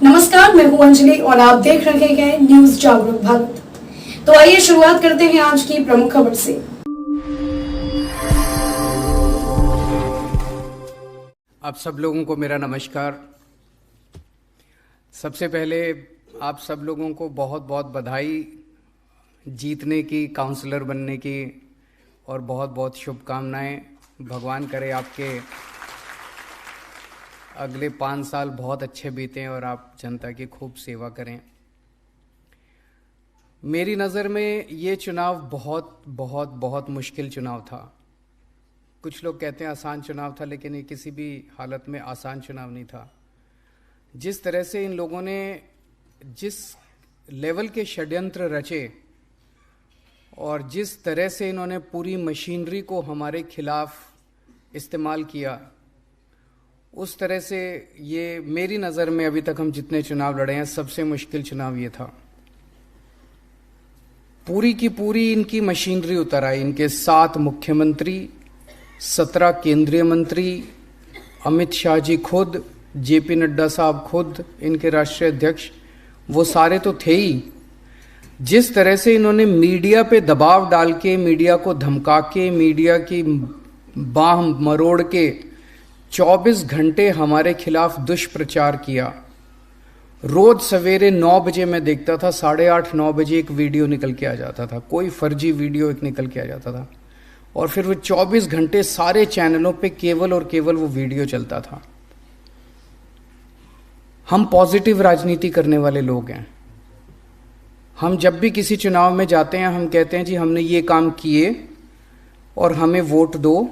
नमस्कार, मैं हूं अंजलि और आप देख रहे हैं न्यूज जागरूक भारत। तो आइए शुरुआत करते हैं आज की प्रमुख खबर से। आप सब लोगों को मेरा नमस्कार। सबसे पहले आप सब लोगों को बहुत बहुत बधाई जीतने की, काउंसलर बनने की, और बहुत बहुत शुभकामनाएं। भगवान करे आपके अगले 5 साल बहुत अच्छे बीतें और आप जनता की खूब सेवा करें। मेरी नज़र में ये चुनाव बहुत बहुत बहुत मुश्किल चुनाव था। कुछ लोग कहते हैं आसान चुनाव था, लेकिन ये किसी भी हालत में आसान चुनाव नहीं था। जिस तरह से इन लोगों ने जिस लेवल के षड्यंत्र रचे और जिस तरह से इन्होंने पूरी मशीनरी को हमारे खिलाफ इस्तेमाल किया, उस तरह से ये मेरी नज़र में अभी तक हम जितने चुनाव लड़े हैं सबसे मुश्किल चुनाव ये था। पूरी की पूरी इनकी मशीनरी उतर आई। इनके 7 मुख्यमंत्री, 17 केंद्रीय मंत्री, अमित शाह जी खुद, जेपी नड्डा साहब खुद, इनके राष्ट्रीय अध्यक्ष, वो सारे तो थे ही। जिस तरह से इन्होंने मीडिया पे दबाव डाल के, मीडिया को धमका के, मीडिया की बाह मरोड़ के 24 घंटे हमारे खिलाफ दुष्प्रचार किया। रोज सवेरे 9 बजे मैं देखता था, 8:30-9 बजे एक वीडियो निकल के आ जाता था, कोई फर्जी वीडियो एक निकल के आ जाता था, और फिर वो 24 घंटे सारे चैनलों पे केवल और केवल वो वीडियो चलता था। हम पॉजिटिव राजनीति करने वाले लोग हैं। हम जब भी किसी चुनाव में जाते हैं, हम कहते हैं जी हमने ये काम किए और हमें वोट दो,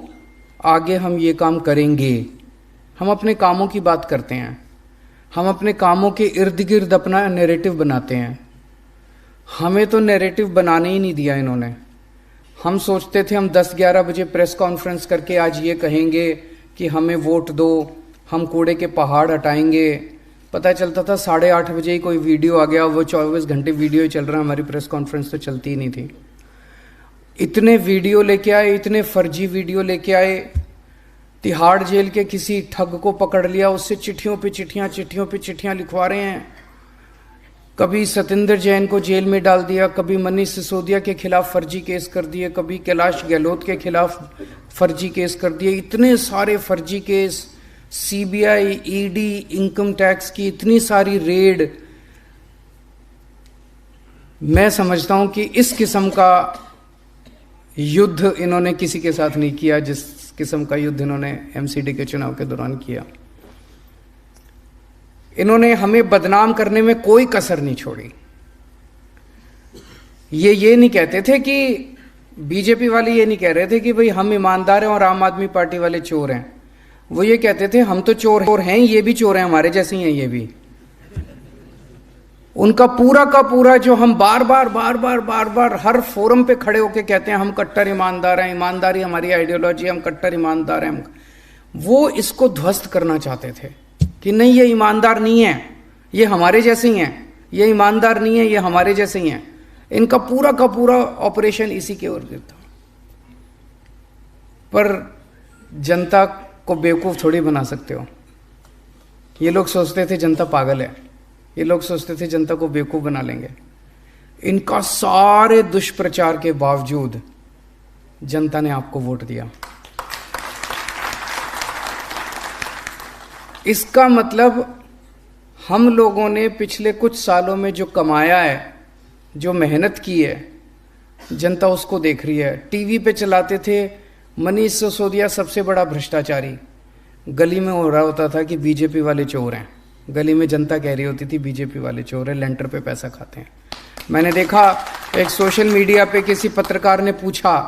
आगे हम ये काम करेंगे। हम अपने कामों की बात करते हैं। हम अपने कामों के इर्द गिर्द अपना नैरेटिव बनाते हैं। हमें तो नैरेटिव बनाने ही नहीं दिया इन्होंने। हम सोचते थे हम 10-11 बजे प्रेस कॉन्फ्रेंस करके आज ये कहेंगे कि हमें वोट दो, हम कूड़े के पहाड़ हटाएंगे। पता चलता था 8:30 बजे ही कोई वीडियो आ गया, वो 24 घंटे वीडियो ही चल रहा, हमारी प्रेस कॉन्फ्रेंस तो चलती ही नहीं थी। इतने वीडियो लेके आए, इतने फर्जी वीडियो लेके आए। तिहाड़ जेल के किसी ठग को पकड़ लिया, उससे चिट्ठियों पे चिट्ठियां लिखवा रहे हैं। कभी सतेंद्र जैन को जेल में डाल दिया, कभी मनीष सिसोदिया के खिलाफ फर्जी केस कर दिए, कभी कैलाश गहलोत के खिलाफ फर्जी केस कर दिए। इतने सारे फर्जी case, CBI, ED, income tax की इतनी सारी रेड। मैं समझता हूं कि इस किस्म का युद्ध इन्होंने किसी के साथ नहीं किया जिस किस्म का युद्ध इन्होंने एमसीडी के चुनाव के दौरान किया। इन्होंने हमें बदनाम करने में कोई कसर नहीं छोड़ी। ये नहीं कहते थे कि बीजेपी वाले ये नहीं कह रहे थे कि भाई हम ईमानदार हैं और आम आदमी पार्टी वाले चोर हैं। वो ये कहते थे हम तो चोर हैं, ये भी चोर हैं, हमारे जैसे ही हैं ये भी। उनका पूरा का पूरा जो हम बार बार हर फोरम पे खड़े होके कहते हैं हम कट्टर ईमानदार हैं, ईमानदारी हमारी आइडियोलॉजी है, हम कट्टर ईमानदार हैं, वो इसको ध्वस्त करना चाहते थे कि नहीं ये ईमानदार नहीं है, ये हमारे जैसे ही हैं, ये ईमानदार नहीं है, ये हमारे जैसे ही हैं। इनका पूरा का पूरा ऑपरेशन इसी के ओर था। पर जनता को बेवकूफ थोड़ी बना सकते हो। ये लोग सोचते थे जनता पागल है, ये लोग सोचते थे जनता को बेवकूफ बना लेंगे। इनका सारे दुष्प्रचार के बावजूद जनता ने आपको वोट दिया। इसका मतलब हम लोगों ने पिछले कुछ सालों में जो कमाया है, जो मेहनत की है, जनता उसको देख रही है। टीवी पे चलाते थे मनीष सिसोदिया सबसे बड़ा भ्रष्टाचारी, गली में हो रहा होता था कि बीजेपी वाले चोर हैं। गली में जनता कह रही होती थी बीजेपी वाले चोर हैं, लेंटर पे पैसा खाते हैं। मैंने देखा एक सोशल मीडिया पे किसी पत्रकार ने पूछा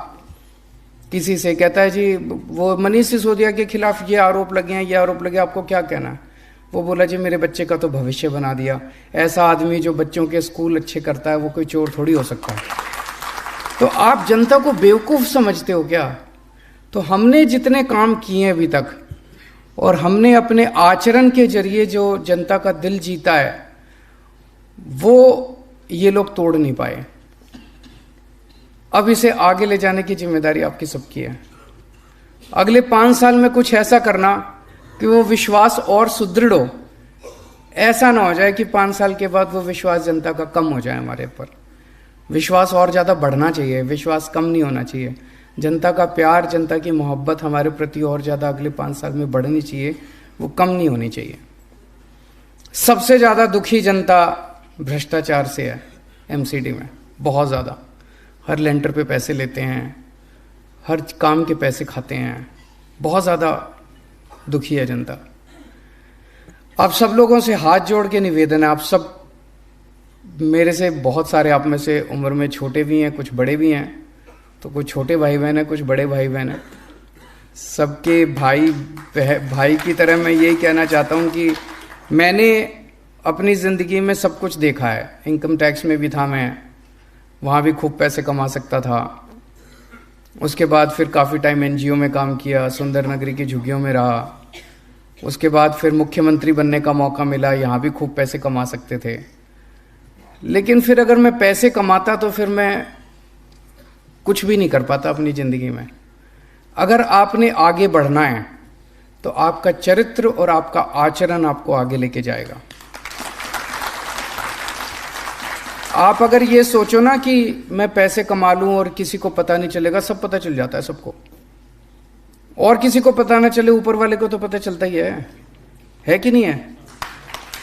किसी से, कहता है जी वो मनीष सिसोदिया के खिलाफ ये आरोप लगे हैं, ये आरोप लगे, आपको क्या कहना है? वो बोला जी मेरे बच्चे का तो भविष्य बना दिया। ऐसा आदमी जो बच्चों के स्कूल अच्छे करता है वो कोई चोर थोड़ी हो सकता है। तो आप जनता को बेवकूफ समझते हो क्या? तो हमने जितने काम किए अभी तक और हमने अपने आचरण के जरिए जो जनता का दिल जीता है, वो ये लोग तोड़ नहीं पाए। अब इसे आगे ले जाने की जिम्मेदारी आपकी सबकी है। अगले 5 साल में कुछ ऐसा करना कि वो विश्वास और सुदृढ़ हो ऐसा ना हो जाए कि 5 साल के बाद वो विश्वास जनता का कम हो जाए हमारे ऊपर। विश्वास और ज़्यादा बढ़ना चाहिए, विश्वास कम नहीं होना चाहिए। जनता का प्यार, जनता की मोहब्बत हमारे प्रति और ज़्यादा अगले 5 साल में बढ़नी चाहिए, वो कम नहीं होनी चाहिए। सबसे ज़्यादा दुखी जनता भ्रष्टाचार से है एमसीडी में, बहुत ज़्यादा। हर लेंटर पे पैसे लेते हैं, हर काम के पैसे खाते हैं, बहुत ज़्यादा दुखी है जनता। आप सब लोगों से हाथ जोड़ के निवेदन है, आप सब मेरे से बहुत सारे आप में से उम्र में छोटे भी हैं, कुछ बड़े भी हैं, तो कुछ छोटे भाई बहन हैं, कुछ बड़े भाई बहन हैं। सबके भाई की तरह मैं यही कहना चाहता हूँ कि मैंने अपनी ज़िंदगी में सब कुछ देखा है। इनकम टैक्स में भी था मैं, वहाँ भी खूब पैसे कमा सकता था। उसके बाद फिर काफ़ी टाइम एनजीओ में काम किया, सुंदर नगरी की झुग्गियों में रहा। उसके बाद फिर मुख्यमंत्री बनने का मौका मिला, यहाँ भी खूब पैसे कमा सकते थे। लेकिन फिर अगर मैं पैसे कमाता तो फिर मैं कुछ भी नहीं कर पाता अपनी ज़िंदगी में। अगर आपने आगे बढ़ना है तो आपका चरित्र और आपका आचरण आपको आगे लेके जाएगा। आप अगर ये सोचो ना कि मैं पैसे कमा लूं और किसी को पता नहीं चलेगा, सब पता चल जाता है सबको। और किसी को पता ना चले, ऊपर वाले को तो पता चलता ही है कि नहीं है?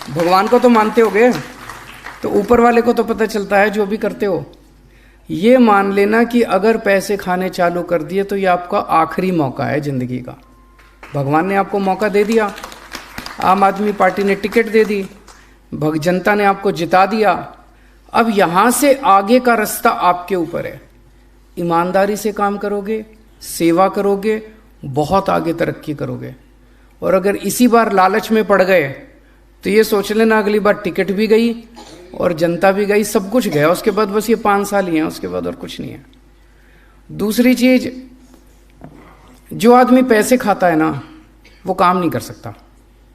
भगवान को तो मानते होगे, तो ऊपर वाले को तो पता चलता है जो भी करते हो। ये मान लेना कि अगर पैसे खाने चालू कर दिए तो ये आपका आखिरी मौका है जिंदगी का। भगवान ने आपको मौका दे दिया, आम आदमी पार्टी ने टिकट दे दी, जनता ने आपको जिता दिया। अब यहां से आगे का रास्ता आपके ऊपर है। ईमानदारी से काम करोगे, सेवा करोगे, बहुत आगे तरक्की करोगे। और अगर इसी बार लालच में पड़ गए तो ये सोच लेना अगली बार टिकट भी गई और जनता भी गई, सब कुछ गया। उसके बाद बस ये 5 साल ही हैं, उसके बाद और कुछ नहीं है। दूसरी चीज, जो आदमी पैसे खाता है ना वो काम नहीं कर सकता।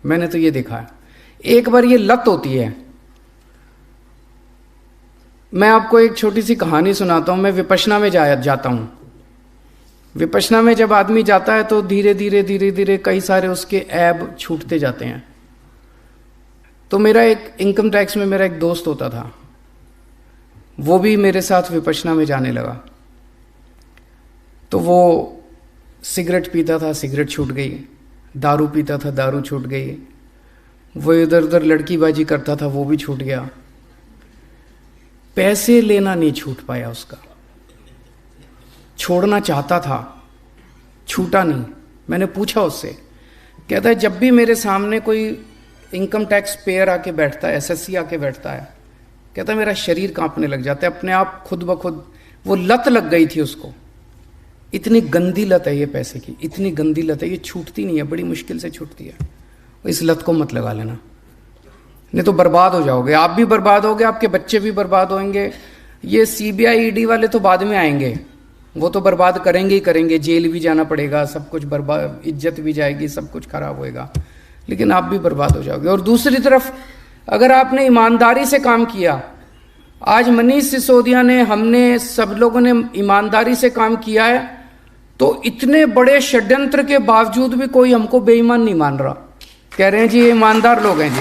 मैंने तो ये देखा है। एक बार ये लत होती है। मैं आपको एक छोटी सी कहानी सुनाता हूं। मैं विपश्यना में जाता हूं। विपश्यना में जब आदमी जाता है तो धीरे धीरे कई सारे उसके ऐब छूटते जाते हैं। तो मेरा एक इनकम टैक्स में मेरा एक दोस्त होता था, वो भी मेरे साथ विपश्यना में जाने लगा। तो वो सिगरेट पीता था, सिगरेट छूट गई। दारू पीता था, दारू छूट गई। वो इधर उधर लड़कीबाजी करता था, वो भी छूट गया। पैसे लेना नहीं छूट पाया उसका। छोड़ना चाहता था, छूटा नहीं। मैंने पूछा उससे, कहता है जब भी मेरे सामने कोई इनकम टैक्स पेयर आके बैठता है, एसएससी आके बैठता है, कहता है मेरा शरीर कांपने लग जाता है अपने आप, खुद ब खुद। वो लत लग गई थी उसको। इतनी गंदी लत है ये पैसे की, इतनी गंदी लत है, ये छूटती नहीं है, बड़ी मुश्किल से छूटती है। इस लत को मत लगा लेना, नहीं तो बर्बाद हो जाओगे। आप भी बर्बाद होगे, आपके बच्चे भी बर्बाद होंगे। ये सीबीआई ईडी वाले तो बाद में आएंगे, वो तो बर्बाद करेंगे ही करेंगे, जेल भी जाना पड़ेगा, सब कुछ बर्बाद, इज्जत भी जाएगी, सब कुछ खराब होएगा, लेकिन आप भी बर्बाद हो जाओगे। और दूसरी तरफ अगर आपने ईमानदारी से काम किया, आज मनीष सिसोदिया ने, हमने, सब लोगों ने ईमानदारी से काम किया है, तो इतने बड़े षड्यंत्र के बावजूद भी कोई हमको बेईमान नहीं मान रहा। कह रहे हैं जी ये ईमानदार लोग हैं जी।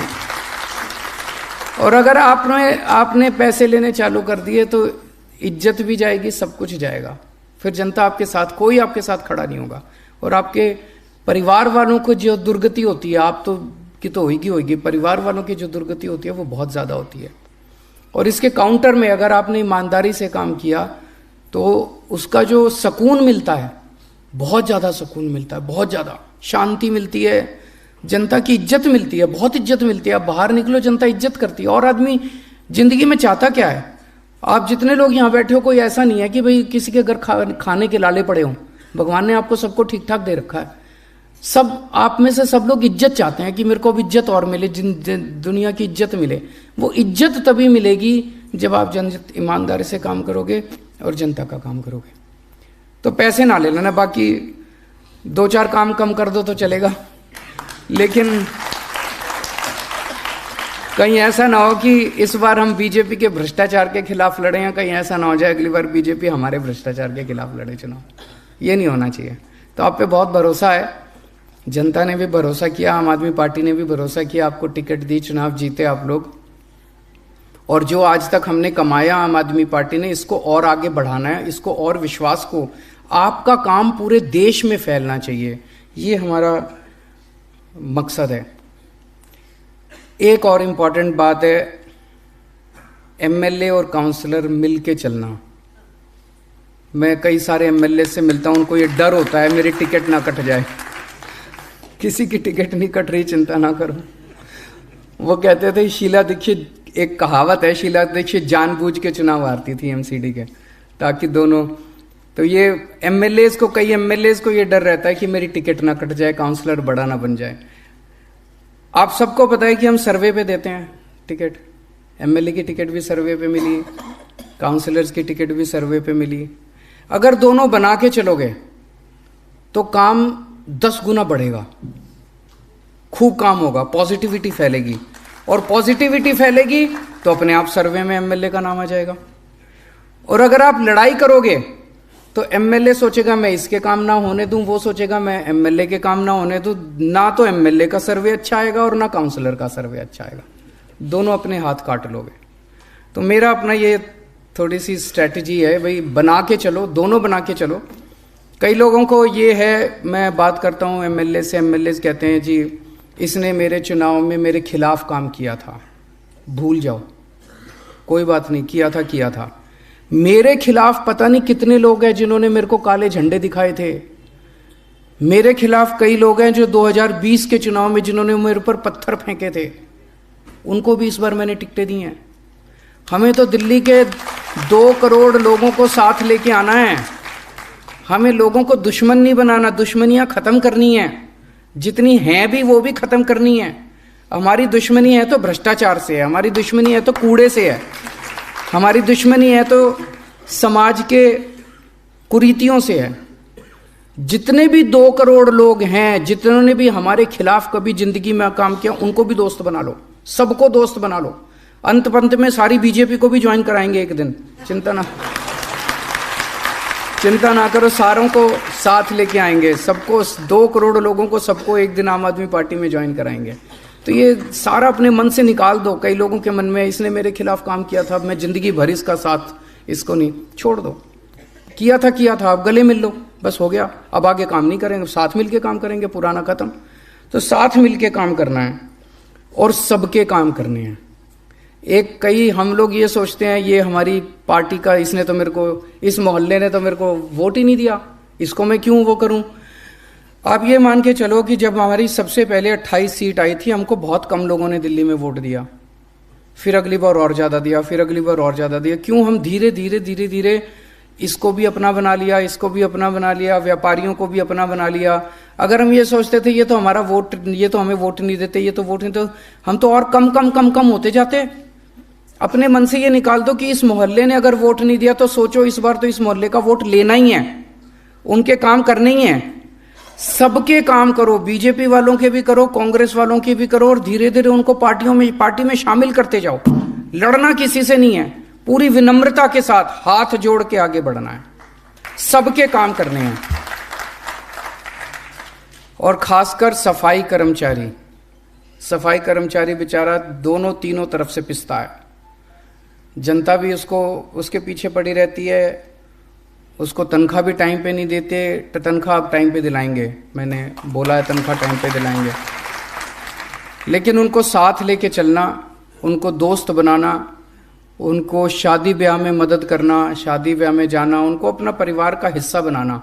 और अगर आपने पैसे लेने चालू कर दिए तो इज्जत भी जाएगी, सब कुछ जाएगा। फिर जनता आपके साथ, कोई आपके साथ खड़ा नहीं होगा। और आपके परिवार वालों को जो दुर्गति होती है, आप तो की तो होगी, परिवार वालों की जो दुर्गति होती है वो बहुत ज़्यादा होती है। और इसके काउंटर में अगर आपने ईमानदारी से काम किया तो उसका जो सुकून मिलता है, बहुत ज़्यादा सुकून मिलता है, बहुत ज़्यादा शांति मिलती है, जनता की इज्जत मिलती है, बहुत इज्जत मिलती है। आप बाहर निकलो, जनता इज्जत करती है। और आदमी जिंदगी में चाहता क्या है? आप जितने लोग यहाँ बैठे हो, कोई ऐसा नहीं है कि भाई किसी के घर खाने के लाले पड़े हों। भगवान ने आपको सबको ठीक ठाक दे रखा है। सब आप में से सब लोग इज्जत चाहते हैं कि मेरे को अब इज्जत और मिले, दुनिया की इज्जत मिले। वो इज्जत तभी मिलेगी जब आप ईमानदारी से काम करोगे और जनता का काम करोगे। तो पैसे ना ले लेना, बाकी 2-4 काम कम कर दो तो चलेगा, लेकिन कहीं ऐसा ना हो कि इस बार हम बीजेपी के भ्रष्टाचार के खिलाफ लड़े हैं, कहीं ऐसा ना हो जाए अगली बार बीजेपी हमारे भ्रष्टाचार के खिलाफ लड़े चुनाव। ये नहीं होना चाहिए। तो आप पे बहुत भरोसा है जनता ने भी भरोसा किया, आम आदमी पार्टी ने भी भरोसा किया, आपको टिकट दी, चुनाव जीते आप लोग। और जो आज तक हमने कमाया आम आदमी पार्टी ने, इसको और आगे बढ़ाना है, इसको और विश्वास को, आपका काम पूरे देश में फैलना चाहिए, ये हमारा मकसद है। एक और इम्पॉर्टेंट बात है, एमएलए और काउंसलर मिल के चलना। मैं कई सारे एमएलए से मिलता हूं, उनको ये डर होता है मेरी टिकट ना कट जाए। किसी की टिकट नहीं कट रही, चिंता ना करो। वो कहते थे शीला दीक्षित, एक कहावत है, शीला दीक्षित जानबूझ के चुनाव हारती थी एमसीडी के, ताकि दोनों, तो ये एमएलएज को, कई एमएलएज को ये डर रहता है कि मेरी टिकट ना कट जाए, काउंसलर बड़ा ना बन जाए। आप सबको पता है कि हम सर्वे पे देते हैं टिकट, एमएलए की टिकट भी सर्वे पे मिली, काउंसलर्स की टिकट भी सर्वे पे मिली। अगर दोनों बना के चलोगे तो काम 10 गुना बढ़ेगा, खूब काम होगा, पॉजिटिविटी फैलेगी, और पॉजिटिविटी फैलेगी तो अपने आप सर्वे में एमएलए का नाम आ जाएगा। और अगर आप लड़ाई करोगे तो एमएलए सोचेगा मैं इसके काम ना होने दूं, वो सोचेगा मैं एमएलए के काम ना होने दूं, ना तो एमएलए का सर्वे अच्छा आएगा और ना काउंसलर का सर्वे अच्छा आएगा, दोनों अपने हाथ काट लोगे। तो मेरा अपना ये थोड़ी सी स्ट्रैटेजी है, भाई बना के चलो, दोनों बना के चलो। कई लोगों को ये है, मैं बात करता हूँ एमएलए से, एमएलए कहते हैं जी इसने मेरे चुनाव में मेरे खिलाफ काम किया था। भूल जाओ, कोई बात नहीं, किया था। मेरे खिलाफ पता नहीं कितने लोग हैं जिन्होंने मेरे को काले झंडे दिखाए थे। मेरे खिलाफ कई लोग हैं जो 2020 के चुनाव में जिन्होंने मेरे ऊपर पत्थर फेंके थे, उनको भी इस बार मैंने टिकटें दी हैं। हमें तो दिल्ली के 2 करोड़ लोगों को साथ लेके आना है, हमें लोगों को दुश्मन नहीं बनाना, दुश्मनियां खत्म करनी है, जितनी हैं भी वो भी खत्म करनी है। हमारी दुश्मनी है तो भ्रष्टाचार से है, हमारी दुश्मनी है तो कूड़े से है, हमारी दुश्मनी है तो समाज के कुरीतियों से है। जितने भी 2 करोड़ लोग हैं जिन्होंने भी हमारे खिलाफ कभी जिंदगी में काम किया, उनको भी दोस्त बना लो, सबको दोस्त बना लो। अंत पंत में सारी बीजेपी को भी ज्वाइन कराएंगे एक दिन, चिंता ना करो, सारों को साथ लेके आएंगे, सबको, 2 करोड़ लोगों को सबको एक दिन आम आदमी पार्टी में ज्वाइन कराएंगे। तो ये सारा अपने मन से निकाल दो। कई लोगों के मन में इसने मेरे खिलाफ काम किया था, मैं जिंदगी भर इसका साथ, इसको नहीं, छोड़ दो। किया था, अब गले मिल लो, बस हो गया। अब आगे काम नहीं करेंगे, साथ मिल के काम करेंगे, पुराना खत्म। तो साथ मिल के काम करना है और सबके काम करने हैं। कई हम लोग ये सोचते हैं ये हमारी पार्टी का, इसने तो मेरे को, इस मोहल्ले ने तो मेरे को वोट ही नहीं दिया, इसको मैं क्यों वो करूं। आप ये मान के चलो कि जब हमारी सबसे पहले 28 सीट आई थी, हमको बहुत कम लोगों ने दिल्ली में वोट दिया, फिर अगली बार और ज़्यादा दिया, फिर अगली बार और ज़्यादा दिया। क्यों? हम धीरे धीरे इसको भी अपना बना लिया, इसको भी अपना बना लिया, व्यापारियों को भी अपना बना लिया। अगर हम ये सोचते थे ये तो हमारा वोट, ये तो हमें वोट नहीं देते, ये तो वोट नहीं, तो हम तो और कम होते जाते। अपने मन से ये निकाल दो कि इस मोहल्ले ने अगर वोट नहीं दिया तो सोचो इस बार तो इस मोहल्ले का वोट लेना ही है, उनके काम करने ही है। सबके काम करो, बीजेपी वालों के भी करो, कांग्रेस वालों के भी करो, और धीरे धीरे उनको पार्टी में शामिल करते जाओ। लड़ना किसी से नहीं है, पूरी विनम्रता के साथ हाथ जोड़ के आगे बढ़ना है, सबके काम करने हैं। और खासकर सफाई कर्मचारी बेचारा दोनों तीनों तरफ से पिसता है। जनता भी उसके पीछे पड़ी रहती है, उसको तनख्वाह भी टाइम पे नहीं देते। तनख्वाह अब टाइम पे दिलाएंगे, मैंने बोला है तनख्वाह टाइम पे दिलाएंगे। लेकिन उनको साथ लेके चलना, उनको दोस्त बनाना, उनको शादी ब्याह में मदद करना, शादी ब्याह में जाना, उनको अपना परिवार का हिस्सा बनाना,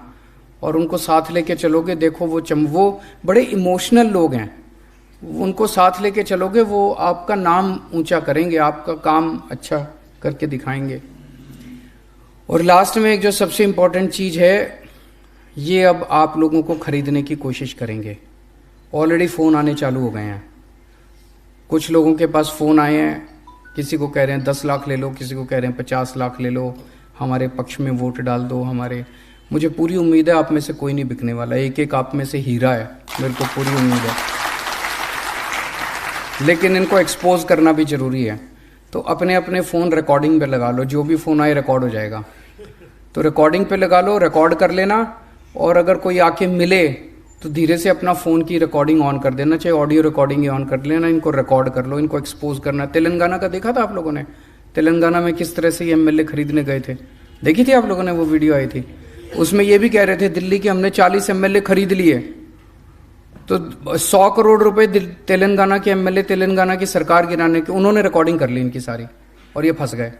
और उनको साथ लेके चलोगे, देखो वो बड़े इमोशनल लोग हैं, उनको साथ लेके चलोगे, वो आपका नाम ऊंचा करेंगे, आपका काम अच्छा करके दिखाएंगे। और लास्ट में एक जो सबसे इम्पोर्टेंट चीज़ है, ये अब आप लोगों को खरीदने की कोशिश करेंगे। ऑलरेडी फ़ोन आने चालू हो गए हैं, कुछ लोगों के पास फ़ोन आए हैं, किसी को कह रहे हैं 10 लाख ले लो, किसी को कह रहे हैं 50 लाख ले लो, हमारे पक्ष में वोट डाल दो। मुझे पूरी उम्मीद है आप में से कोई नहीं बिकने वाला, एक आप में से हीरा है, मेरे को पूरी उम्मीद है। लेकिन इनको एक्सपोज करना भी ज़रूरी है। तो अपने अपने फ़ोन रिकॉर्डिंग पे लगा लो, जो भी फ़ोन आए रिकॉर्ड हो जाएगा, तो रिकॉर्डिंग पे लगा लो, रिकॉर्ड कर लेना। और अगर कोई आके मिले तो धीरे से अपना फ़ोन की रिकॉर्डिंग ऑन कर देना, चाहे ऑडियो रिकॉर्डिंग ही ऑन कर लेना, इनको रिकॉर्ड कर लो, इनको एक्सपोज करना। तेलंगाना का देखा था आप लोगों ने? तेलंगाना में किस तरह से ये एमएलए खरीदने गए थे, देखी थी आप लोगों ने? वो वीडियो आई थी, उसमें ये भी कह रहे थे दिल्ली के हमने 40 एमएलए खरीद लिए। तो 100 करोड़ रुपए तेलंगाना के एमएलए, तेलंगाना की सरकार गिराने के, उन्होंने रिकॉर्डिंग कर ली इनकी सारी, और ये फंस गए।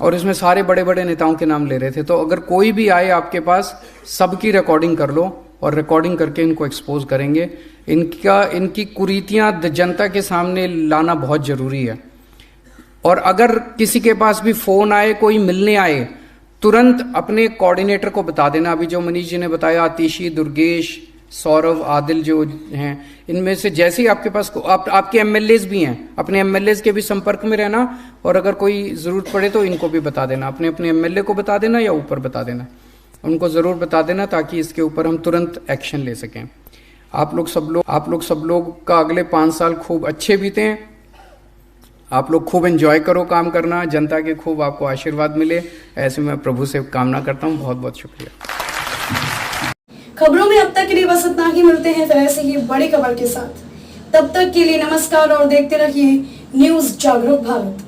और इसमें सारे बड़े बड़े नेताओं के नाम ले रहे थे। तो अगर कोई भी आए आपके पास, सबकी रिकॉर्डिंग कर लो, और रिकॉर्डिंग करके इनको एक्सपोज करेंगे। इनकी कुरीतियां जनता के सामने लाना बहुत जरूरी है। और अगर किसी के पास भी फोन आए, कोई मिलने आए, तुरंत अपने कोऑर्डिनेटर को बता देना। अभी जो मनीष जी ने बताया, आतिशी, दुर्गेश, सौरभ, आदिल जो हैं, इनमें से जैसे ही आपके पास आपके एमएलएज भी हैं, अपने एमएलएज के भी संपर्क में रहना, और अगर कोई जरूरत पड़े तो इनको भी बता देना, अपने अपने एमएलए को बता देना या ऊपर बता देना, उनको जरूर बता देना, ताकि इसके ऊपर हम तुरंत एक्शन ले सकें। आप लोग सब लोग का अगले 5 साल खूब अच्छे बीते हैं। आप लोग खूब एंजॉय करो काम करना, जनता के खूब आपको आशीर्वाद मिले, ऐसे मैं प्रभु से कामना करता हूँ। बहुत बहुत शुक्रिया। खबरों में अब तक के लिए बस इतना ही। मिलते हैं फिर ऐसे ही बड़ी खबर के साथ। तब तक के लिए नमस्कार और देखते रहिए न्यूज़ जागरूक भारत।